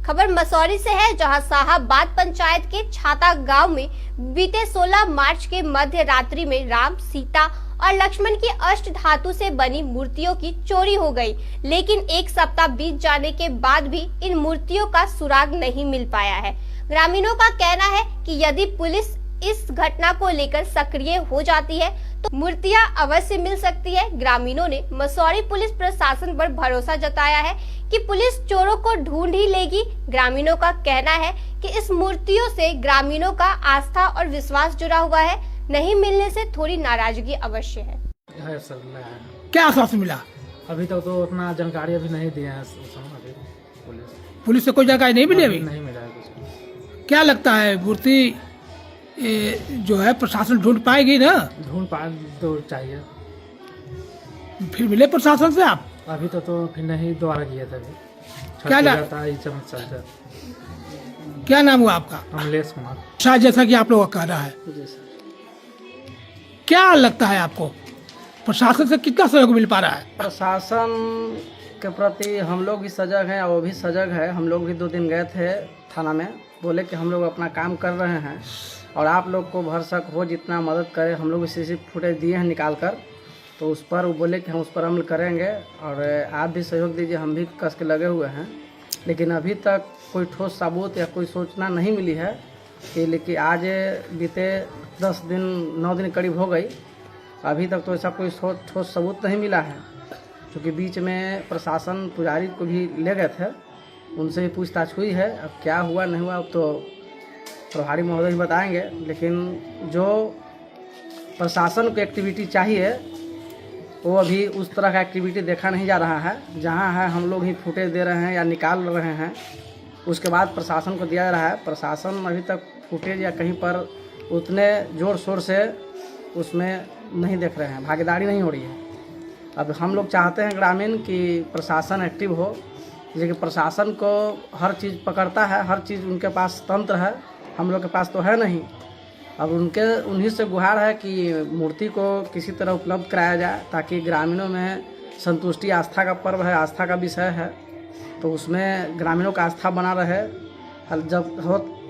खबर मसौरी से है, जहां साहबाद पंचायत के छाता गांव में बीते 16 मार्च के मध्य रात्रि में राम, सीता और लक्ष्मण की अष्ट धातु से बनी मूर्तियों की चोरी हो गई। लेकिन एक सप्ताह बीत जाने के बाद भी इन मूर्तियों का सुराग नहीं मिल पाया है। ग्रामीणों का कहना है कि यदि पुलिस इस घटना को लेकर सक्रिय हो जाती है तो मूर्तियां अवश्य मिल सकती है। ग्रामीणों ने मसौरी पुलिस प्रशासन पर भरोसा जताया है कि पुलिस चोरों को ढूंढ ही लेगी। ग्रामीणों का कहना है कि इस मूर्तियों से ग्रामीणों का आस्था और विश्वास जुड़ा हुआ है, नहीं मिलने से थोड़ी नाराजगी अवश्य है। सर क्या आश्वासन मिला? अभी तक तो उतना जानकारी अभी नहीं दिए हैं अभी पुलिस से कोई जानकारी नहीं मिली? अभी नहीं मिला है कुछ। क्या लगता है मूर्ति जो है प्रशासन ढूंढ पाएगी ना? ढूंढ पा तो चाहिए। फिर मिले प्रशासन से आप? अभी तो फिर नहीं दोबारा किया था। क्या क्या नाम हुआ आपका? अमलेश कुमार। शायद जैसा कि आप लोग का कहना है, क्या लगता है आपको प्रशासन से कितना सहयोग मिल पा रहा है? प्रशासन के प्रति हम लोग भी सजग हैं और वो भी सजग है। हम लोग भी 2 दिन गए थे थाना में, बोले कि हम लोग अपना काम कर रहे हैं और आप लोग को भरसक हो जितना मदद करें। हम लोग सीसीटीवी फुटेज दिए हैं निकाल कर, तो उस पर वो बोले कि हम उस पर अमल करेंगे और आप भी सहयोग दीजिए, हम भी कस के लगे हुए हैं। लेकिन अभी तक कोई ठोस सबूत या कोई सूचना नहीं मिली है कि, लेकिन आज बीते 10 दिन 9 दिन करीब हो गई, अभी तक तो ऐसा कोई ठोस सबूत नहीं मिला है। क्योंकि बीच में प्रशासन पुजारी को भी ले गए थे, उनसे भी पूछताछ हुई है। अब क्या हुआ नहीं हुआ अब तो प्रभारी महोदय ही बताएंगे। लेकिन जो प्रशासन को एक्टिविटी चाहिए वो अभी उस तरह का एक्टिविटी देखा नहीं जा रहा है। जहाँ है हम लोग ही फुटेज दे रहे हैं या निकाल रहे हैं, उसके बाद प्रशासन को दिया जा रहा है। प्रशासन अभी तक फुटेज या कहीं पर उतने ज़ोर शोर से उसमें नहीं देख रहे हैं, भागीदारी नहीं हो रही है। अब हम लोग चाहते हैं ग्रामीण कि प्रशासन एक्टिव हो, लेकिन प्रशासन को हर चीज़ पकड़ता है, हर चीज़ उनके पास तंत्र है, हम लोग के पास तो है नहीं। अब उन्हीं से गुहार है कि मूर्ति को किसी तरह उपलब्ध कराया जाए, ताकि ग्रामीणों में संतुष्टि, आस्था का पर्व है, आस्था का विषय है, तो उसमें ग्रामीणों का आस्था बना रहे। जब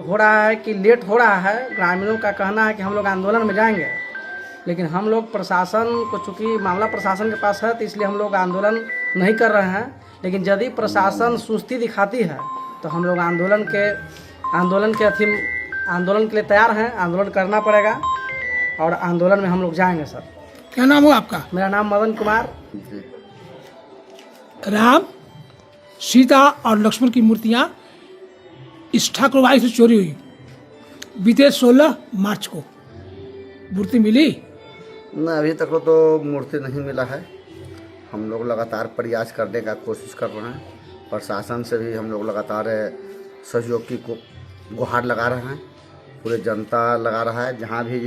हो रहा है कि लेट हो रहा है, ग्रामीणों का कहना है कि हम लोग आंदोलन में जाएंगे, लेकिन हम लोग प्रशासन को, चूँकि मामला प्रशासन के पास है तो इसलिए हम लोग आंदोलन नहीं कर रहे हैं। लेकिन यदि प्रशासन सुस्ती दिखाती है तो हम लोग आंदोलन के लिए तैयार हैं। आंदोलन करना पड़ेगा और आंदोलन में हम लोग जाएंगे। सर क्या नाम हुआ आपका? मेरा नाम मदन कुमार। राम, सीता और लक्ष्मण की मूर्तियां इस ठाकुरबाई से चोरी हुई बीते 16 मार्च को। मूर्ति मिली? न, अभी तक तो मूर्ति नहीं मिला है। हम लोग लगातार प्रयास करने का कोशिश कर रहे हैं। प्रशासन से भी हम लोग लगातार सहयोग की गुहार लगा रहे हैं, पूरे जनता लगा रहा है। जहाँ भी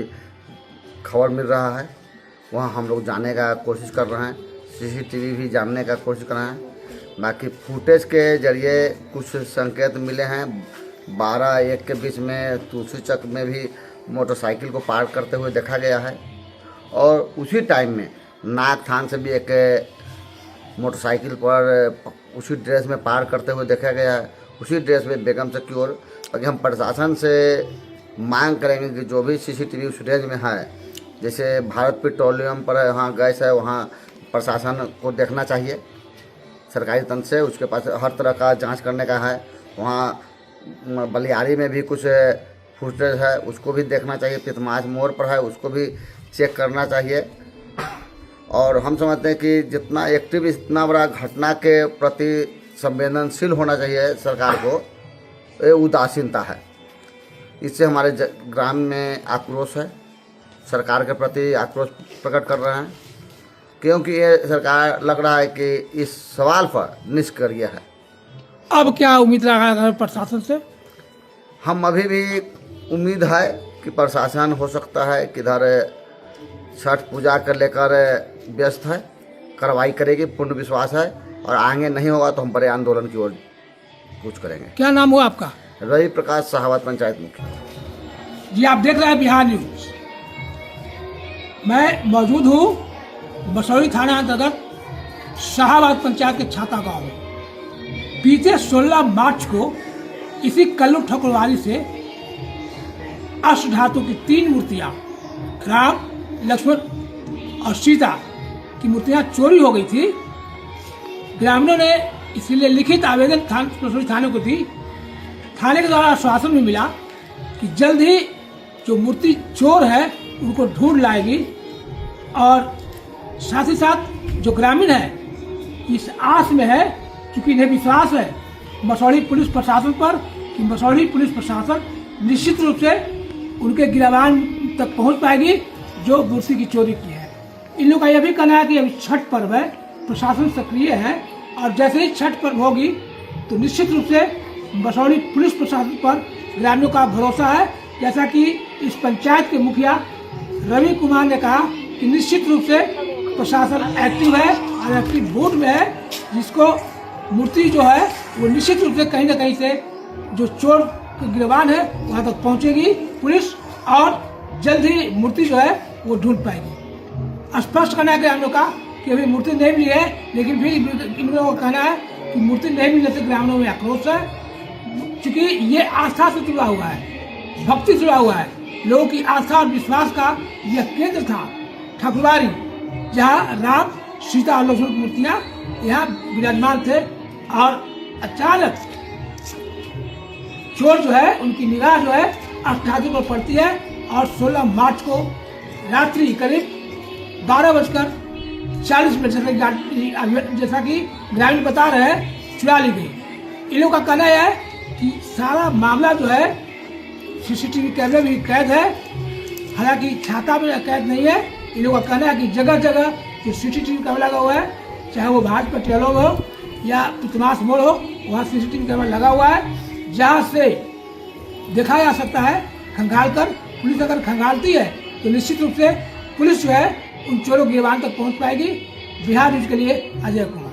खबर मिल रहा है वहाँ हम लोग जाने का कोशिश कर रहे हैं, सीसीटीवी भी जानने का कोशिश कर रहे हैं। बाकी फुटेज के जरिए कुछ संकेत मिले हैं। 12-1 के बीच में तुलसी चक में भी मोटरसाइकिल को पार करते हुए देखा गया है और उसी टाइम में नाग थान से भी एक मोटरसाइकिल पर उसी ड्रेस में पार करते हुए देखा गया है, उसी ड्रेस में बेगम चक की ओर। बाकी हम प्रशासन से मांग करेंगे कि जो भी सीसीटीवी फुटेज में है, जैसे भारत पेट्रोलियम पर वहाँ गैस है, वहाँ प्रशासन को देखना चाहिए सरकारी तंत्र से, उसके पास हर तरह का जांच करने का है। वहाँ बलियारी में भी कुछ फुटेज है, उसको भी देखना चाहिए। पितमास मोड़ पर है, उसको भी चेक करना चाहिए। और हम समझते हैं कि जितना एक्टिव, इतना बड़ा घटना के प्रति संवेदनशील होना चाहिए सरकार को, ये उदासीनता है। इससे हमारे ग्राम में आक्रोश है, सरकार के प्रति आक्रोश प्रकट कर रहे हैं, क्योंकि ये सरकार लग रहा है कि इस सवाल पर निष्क्रिय है। अब क्या उम्मीद रखा है प्रशासन से? हम अभी भी उम्मीद है कि प्रशासन हो सकता है कि इधर छठ पूजा कर लेकर व्यस्त है, कार्रवाई करेगी, पूर्ण विश्वास है। और आगे नहीं होगा तो हम बड़े आंदोलन की ओर कुछ करेंगे। क्या नाम हुआ आपका? रवि प्रकाश, साहबाद पंचायत मुखिया। जी, आप देख रहे हैं बिहार न्यूज। मैं मौजूद हूँ मसौरी थाना अंतर्गत शाहबाद पंचायत के छाता गांव में। बीते 16 मार्च को इसी कल्लू ठकुरवारी से अष्ट धातु की 3 मूर्तियां राम, लक्ष्मण और सीता की मूर्तियां चोरी हो गई थी। ग्रामीणों ने इसलिए लिखित आवेदन थाने को दी। थाने के द्वारा आश्वासन भी मिला कि जल्द ही जो मूर्ति चोर है उनको ढूंढ लाएगी, और साथ ही साथ जो ग्रामीण है इस आस में है, क्योंकि इन्हें विश्वास है मसौढ़ी पुलिस प्रशासन पर कि मसौढ़ी पुलिस प्रशासन निश्चित रूप से उनके गिरबान तक पहुंच पाएगी जो मूर्ति की चोरी की है। इन लोगों का यह भी कहना है कि अभी छठ पर्व है, प्रशासन सक्रिय है, और जैसे ही छठ पर्व होगी तो निश्चित रूप से मसौढ़ी पुलिस प्रशासन पर ग्रामीणों का भरोसा है। जैसा कि इस पंचायत के मुखिया रवि कुमार ने कहा कि निश्चित रूप से प्रशासन एक्टिव है और एक्टिव बोर्ड में है, जिसको मूर्ति जो है वो निश्चित रूप से कहीं ना कहीं से जो चोर के गिरबान है वहाँ तक पहुँचेगी पुलिस, और जल्द ही मूर्ति जो है वो ढूंढ पाएगी। स्पष्ट कहना है ग्रामीणों का कि अभी मूर्ति नहीं मिली है, लेकिन फिर इन लोगों का कहना है कि मूर्ति नहीं मिलने से ग्रामीणों में आक्रोश है, क्योंकि ये आस्था से जुड़ा हुआ है, भक्ति से जुड़ा हुआ है। लोगों की आस्था और विश्वास का यह केंद्र था ठकुरवारी, जहाँ राम, सीता और लक्ष्मण की मूर्तियाँ यहाँ विराजमान थे, और अचानक चोर जो है उनकी निगाह जो है अष्ट धातु पर पड़ती है, और 16 मार्च को रात्रि करीब 12:40 जैसा कि ग्रामीण बता रहे हैं चुरा ली गई। इन लोगों का कहना यह है कि सारा मामला जो है सीसीटीवी कैमरे में कैद है, हालांकि छाता में कैद नहीं है। इन लोगों का कहना है कि जगह जगह जो सीसीटीवी कैमरा लगा हुआ है, चाहे वो भाजपा टेलोग हो या पितमास मोड़ हो, वहाँ सीसीटीवी कैमरा लगा हुआ है, जहाँ से देखा जा सकता है खंगाल कर। पुलिस अगर खंगालती है तो निश्चित रूप से पुलिस जो है उन चोरों के गिरबान तक पहुँच पाएगी। बिहार न्यूज के लिए अजय कुमार।